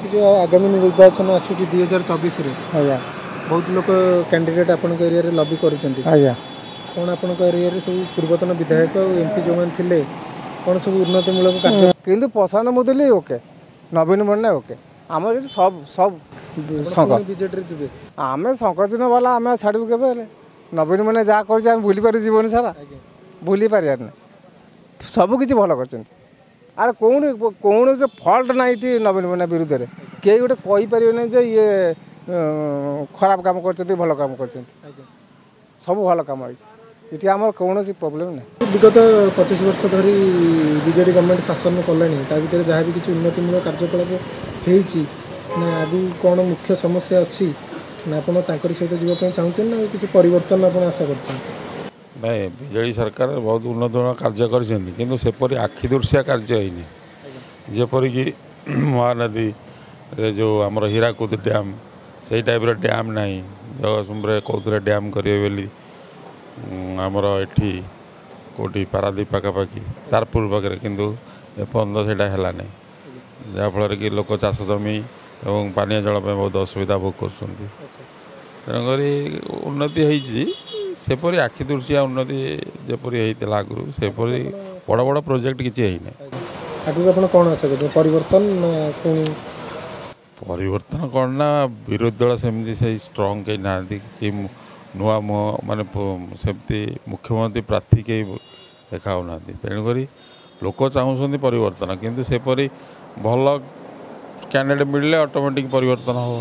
जो आगामी निर्वाचन आसूची 2024 रे आज्ञा बहुत लोग कैंडिडेट आपण एरिया रे लॉबी करूछंती आज्ञा कौन आपण एरिया रे सब पूर्वतन विधायक एमपी जो मान थिले कौन सब उन्नतिमूलक कार्य किंतु प्रशांत मुदुली ओके नवीन पट्टनायक ओके आम सब सब बीजेडी रे जिबे आम शंकरचिन्ह वाला आम छाड़ू के नवीन मैंने जहाँ कर भूली पार जीवन सारा भूली पार सबकि भल कर आर कौन कौन फल्ट ना ये नवीन पट्टनायक विरुद्ध में कई गोटे कहीपर जे ये खराब काम कर भल काम कर सब भल काम ये आम कौन प्रोब्लेम ना विगत 25 वर्ष धरी बीजेडी गवर्नमेंट शासन कलानी भितर जहाँ भी किसी उन्नतिमूलक कार्यकलाप होती ना आगु कौन मुख्य समस्या अच्छी ना आप सहित जावाई चाहते ना किसी परिवर्तन आप आशा करते नहीं बीजेडी सरकार बहुत उन्नत कार्य कर सेपरी आखिदृशिया कार्य होनी जेपरिक महानदी जो आमर हीराकुद डैम से टाइप डैम ना जगतसिंहपुर कौन डैम करेंगे आमर एटी कौटी पारादीप पखापाखि तारपुर पाखे किंतु एपर्तंत से है जहाँफल कि लोक चाष जमी और पानी जल बहुत असुविधा भोग कर तेणुक उन्नति सेपरी आखिदृशिया उन्नति जपरी होता आगु सेपरी बड़ बड़ प्रोजेक्ट किसी आगु कौन आशा करते परिवर्तन परिवर्तन कौन ना विरोधी दल सेमती से स्ट्रंग कहीं ना कि नुआ मुह माने सेमती मुख्यमंत्री प्रार्थी कहीं देखा तेणुक लोक चाहूँ परिवर्तन किंतु सेपरी भल कैंडिडेट मिलले ऑटोमेटिक परिवर्तन हो।